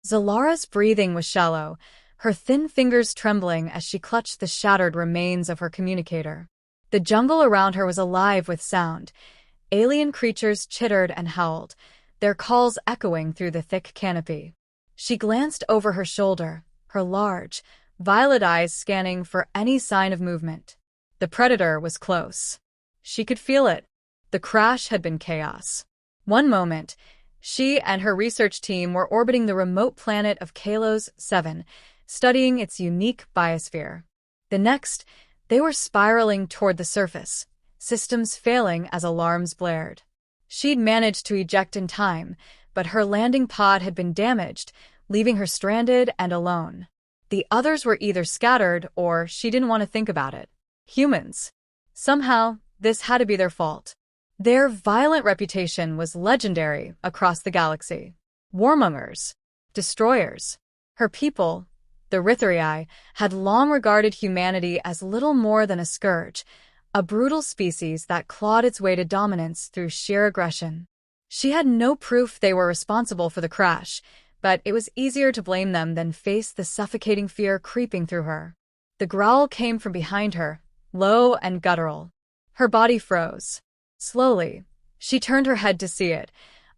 Xylara's breathing was shallow, her thin fingers trembling as she clutched the shattered remains of her communicator. The jungle around her was alive with sound. Alien creatures chittered and howled, their calls echoing through the thick canopy. She glanced over her shoulder, her large, violet eyes scanning for any sign of movement. The predator was close. She could feel it. The crash had been chaos. One moment, she and her research team were orbiting the remote planet of Kalos 7, studying its unique biosphere. The next, they were spiraling toward the surface, systems failing as alarms blared. She'd managed to eject in time, but her landing pod had been damaged, leaving her stranded and alone. The others were either scattered or she didn't want to think about it. Humans. Somehow, this had to be their fault. Their violent reputation was legendary across the galaxy. Warmongers. Destroyers. Her people, the Rytharii, had long regarded humanity as little more than a scourge, a brutal species that clawed its way to dominance through sheer aggression. She had no proof they were responsible for the crash, but it was easier to blame them than face the suffocating fear creeping through her. The growl came from behind her, low and guttural. Her body froze. Slowly, she turned her head to see it,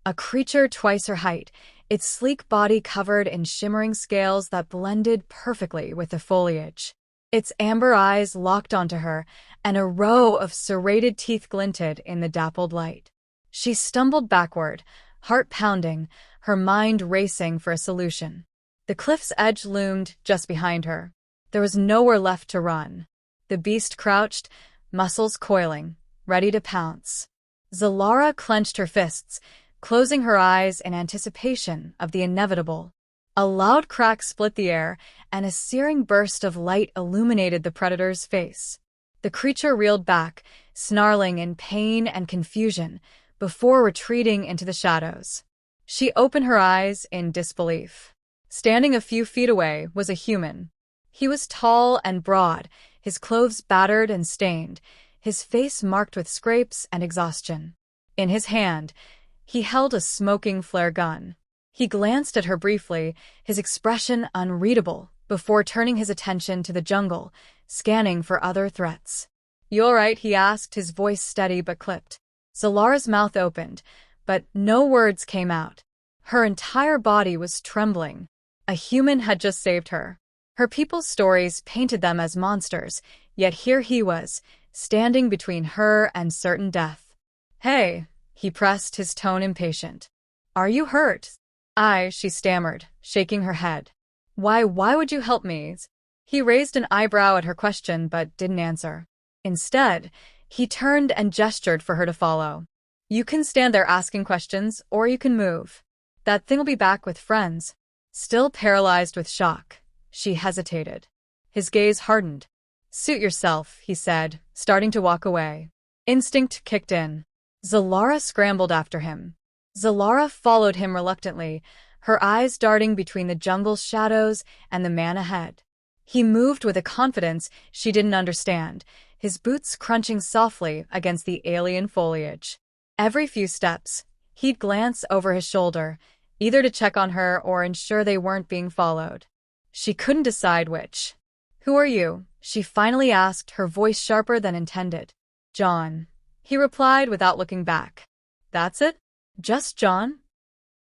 a creature twice her height, its sleek body covered in shimmering scales that blended perfectly with the foliage. Its amber eyes locked onto her, and a row of serrated teeth glinted in the dappled light. She stumbled backward, heart pounding, her mind racing for a solution. The cliff's edge loomed just behind her. There was nowhere left to run. The beast crouched, muscles coiling, ready to pounce. Xylara clenched her fists, closing her eyes in anticipation of the inevitable. A loud crack split the air, and a searing burst of light illuminated the predator's face. The creature reeled back, snarling in pain and confusion, before retreating into the shadows. She opened her eyes in disbelief. Standing a few feet away was a human. He was tall and broad, his clothes battered and stained, his face marked with scrapes and exhaustion. In his hand, he held a smoking flare gun. He glanced at her briefly, his expression unreadable, before turning his attention to the jungle, scanning for other threats. "You all right?" he asked, his voice steady but clipped. Xylara's mouth opened, but no words came out. Her entire body was trembling. A human had just saved her. Her people's stories painted them as monsters, yet here he was, standing between her and certain death. "Hey," he pressed, his tone impatient. "Are you hurt?" She stammered, shaking her head. Why would you help me?" He raised an eyebrow at her question but didn't answer. Instead, he turned and gestured for her to follow. "You can stand there asking questions, or you can move. That thing'll be back with friends." Still paralyzed with shock, she hesitated. His gaze hardened. "Suit yourself," he said, starting to walk away. Instinct kicked in. Xylara scrambled after him. Xylara followed him reluctantly, her eyes darting between the jungle's shadows and the man ahead. He moved with a confidence she didn't understand, his boots crunching softly against the alien foliage. Every few steps, he'd glance over his shoulder, either to check on her or ensure they weren't being followed. She couldn't decide which. "Who are you?" she finally asked, her voice sharper than intended. "John," he replied without looking back. "That's it? Just John?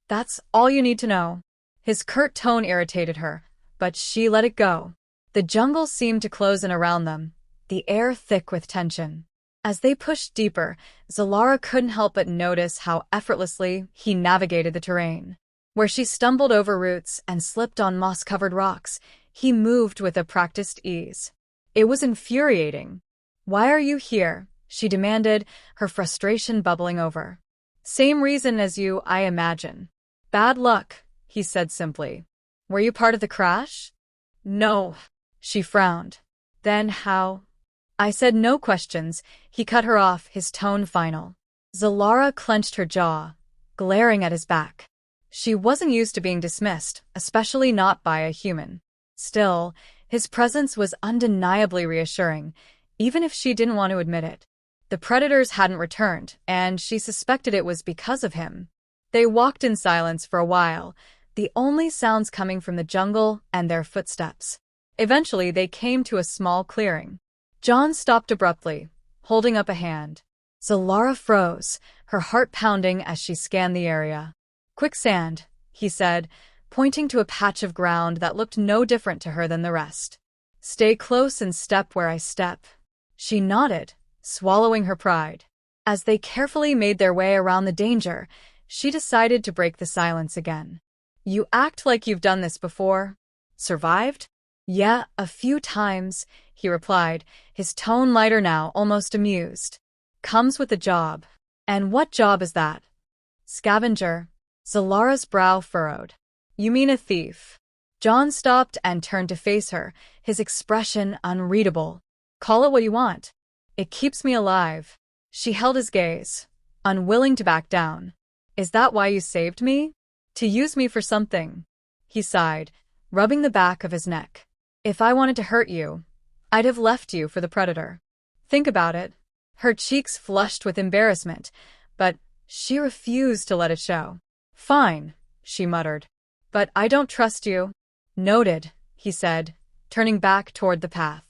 That's all you need to know?" His curt tone irritated her, but she let it go. The jungle seemed to close in around them, the air thick with tension. As they pushed deeper, Xylara couldn't help but notice how effortlessly he navigated the terrain. Where she stumbled over roots and slipped on moss-covered rocks, he moved with a practiced ease. It was infuriating. "Why are you here?" she demanded, her frustration bubbling over. "Same reason as you, I imagine." "Bad luck," he said simply. "Were you part of the crash?" "No," she frowned. "Then how?" "I said no questions," he cut her off, his tone final. Xylara clenched her jaw, glaring at his back. She wasn't used to being dismissed, especially not by a human. Still, his presence was undeniably reassuring, even if she didn't want to admit it. The predators hadn't returned, and she suspected it was because of him. They walked in silence for a while, the only sounds coming from the jungle and their footsteps. Eventually, they came to a small clearing. John stopped abruptly, holding up a hand. Xylara froze, her heart pounding as she scanned the area. "Quicksand," he said, pointing to a patch of ground that looked no different to her than the rest. "Stay close and step where I step." She nodded, swallowing her pride. As they carefully made their way around the danger, she decided to break the silence again. "You act like you've done this before. Survived?" "Yeah, a few times," he replied, his tone lighter now, almost amused. "Comes with the job." "And what job is that?" "Scavenger." Xylara's brow furrowed. "You mean a thief?" John stopped and turned to face her, his expression unreadable. "Call it what you want. It keeps me alive." She held his gaze, unwilling to back down. "Is that why you saved me? To use me for something?" He sighed, rubbing the back of his neck. "If I wanted to hurt you, I'd have left you for the predator. Think about it." Her cheeks flushed with embarrassment, but she refused to let it show. "Fine," she muttered. "But I don't trust you." "Noted," he said, turning back toward the path.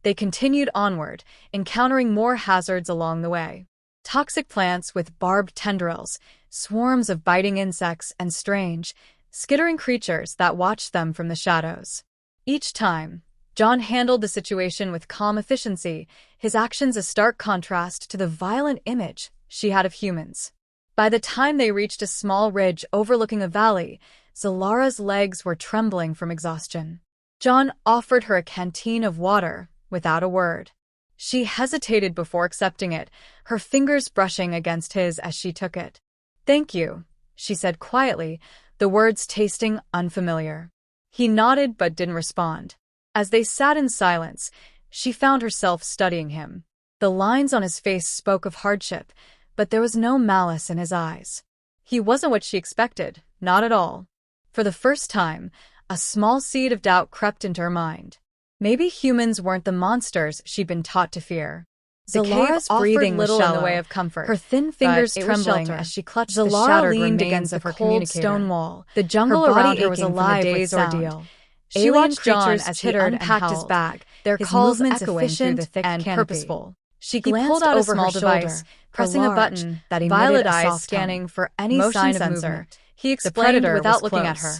They continued onward, encountering more hazards along the way. Toxic plants with barbed tendrils, swarms of biting insects, and strange, skittering creatures that watched them from the shadows. Each time, John handled the situation with calm efficiency, his actions a stark contrast to the violent image she had of humans. By the time they reached a small ridge overlooking a valley, Xylara's legs were trembling from exhaustion. John offered her a canteen of water, without a word. She hesitated before accepting it, her fingers brushing against his as she took it. "Thank you," she said quietly, the words tasting unfamiliar. He nodded but didn't respond. As they sat in silence, she found herself studying him. The lines on his face spoke of hardship, but there was no malice in his eyes. He wasn't what she expected, not at all. For the first time, a small seed of doubt crept into her mind. Maybe humans weren't the monsters she'd been taught to fear. Xylara's breathing was shallow, in the way of comfort, her thin fingers trembling as she clutched the shattered remains of her cold stone wall. The jungle around her was alive with sound. She watched John as he unpacked his bag, their calls echoing through the thick and purposeful. She glanced out over her shoulder, pressing a button that emitted a soft scanning for any sign of movement. He explained without looking at her.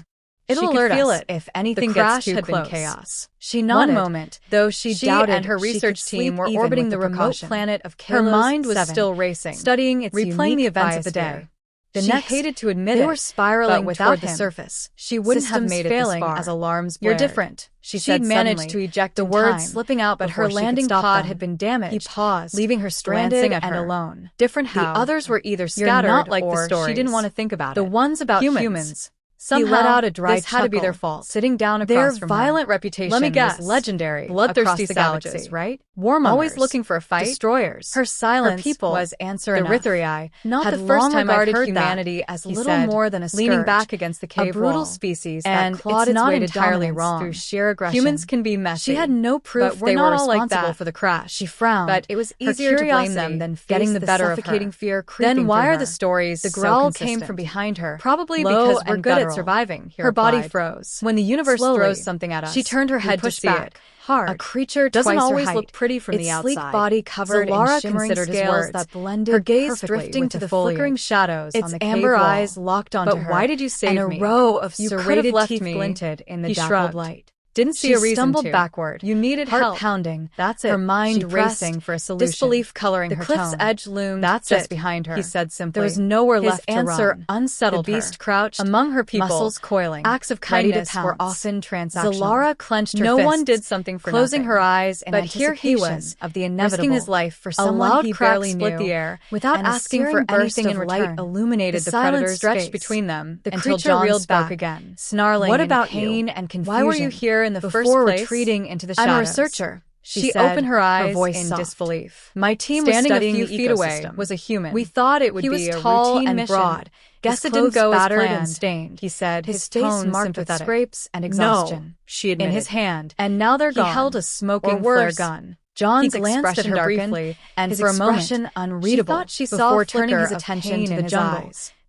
"It'll alert us if anything gets too close." Chaos. She nodded. One moment, though she doubted, and her research team were orbiting the remote planet of Kalos. Her mind was still racing, studying its replaying the events of the day. She hated to admit they were spiraling toward the surface. She wouldn't have made it this far. As alarms blared. "You're different," she said. She'd managed to eject the words slipping out, but her landing pod had been damaged. He paused, leaving her stranded and alone. "Different how? The others were either scattered not like or she didn't want to think about it. The ones about humans. Somehow, he let out a dry chuckle. Had to be their fault. Sitting down across from her. Their violent reputation was legendary. Bloodthirsty savages, right? Warmongers. Always looking for a fight. Destroyers. Her silence, her people, was answer enough. The Rytharii, not the first time I've heard humanity as little more than a scourge, leaning back against the cave wall. A brutal species that clawed its way to entirely wrong through sheer aggression. Humans can be messy. She had no proof they were responsible for the crash. She frowned, but it was easier to blame them than getting the better of her. Fear creeping then why are the stories the growl came from behind her? Probably because we're good at surviving. Her body froze. When the universe throws something at us, she turned her head to see it. Hard. A creature doesn't always look pretty from the outside. Its sleek body covered in shimmering scales that blended her gaze drifting to the flickering shadows on the cave wall. Its amber eyes locked onto her. But why did you save me? And a row of serrated teeth glinted in the dappled light. Didn't see a reason to. She stumbled backward. You needed help. Heart pounding. That's it. Her mind racing for a solution. Disbelief coloring her tone. The cliff's edge loomed just behind her. He said simply. There was nowhere left to run. His answer unsettled her. The beast crouched among her people, muscles coiling. Acts of kindness were often transactional. Xylara clenched her fists. No one did something for closing her eyes in anticipation of the inevitable. Risking his life for someone he barely knew. Split the air without asking for anything in return. Illuminated the predator's stretched between them until John reeled back again, snarling in pain and confusion. Why were you here in the first place? Retreating into the shadows. I'm a researcher. She opened her eyes in disbelief. My team was studying a few feet away was a human. We thought it would be a tall and broad. Guess it didn't go battered and stained. He said, his face marked with scrapes and exhaustion. No, she admitted. In his hand, and now they're gone. He held a smoking flare gun. John's glanced at her briefly, and for a moment, unreadable. She thought she saw before turning his attention to the jungle.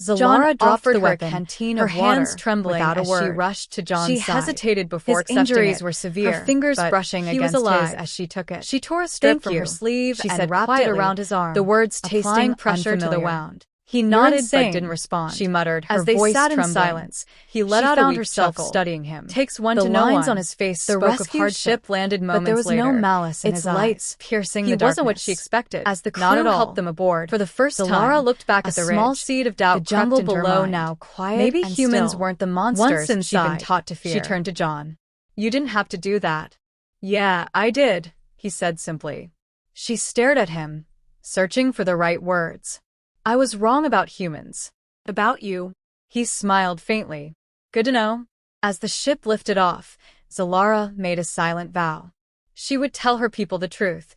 Xylara dropped offered the her a weapon, canteen her of water hands trembling without a as she word. rushed to John's She side. hesitated before His accepting injuries it, were severe, her fingers but brushing he was against alive his as she took it. She tore a strip "Thank from you," her sleeve she and said wrapped quietly, it around his arm, the words applying tasting pressure to the unfamiliar. wound. He "You're nodded insane," but didn't respond. she muttered, her As they voice sat in trembling. silence, he let She out a found weak herself chuckle. studying him. "Takes one The to know lines one." on his face The spoke of rescue hardship, ship landed but there moments was no later, malice in its his lights eyes. piercing He the darkness. wasn't what she expected. As the Not crew at all. helped them aboard, For the first Xylara time, looked back a at the small ridge. seed of doubt The jungle crept into her below mind. now quiet Maybe and humans still. weren't the Once monsters she'd been inside, taught to fear. she turned to John. "You didn't have to do that." "Yeah, I did," he said simply. She stared at him, searching for the right words. "I was wrong about humans." "About you?" He smiled faintly. Good to know. As the ship lifted off, Xylara made a silent vow. She would tell her people the truth,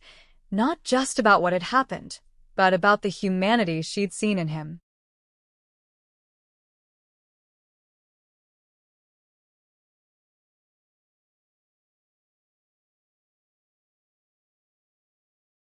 not just about what had happened, but about the humanity she'd seen in him.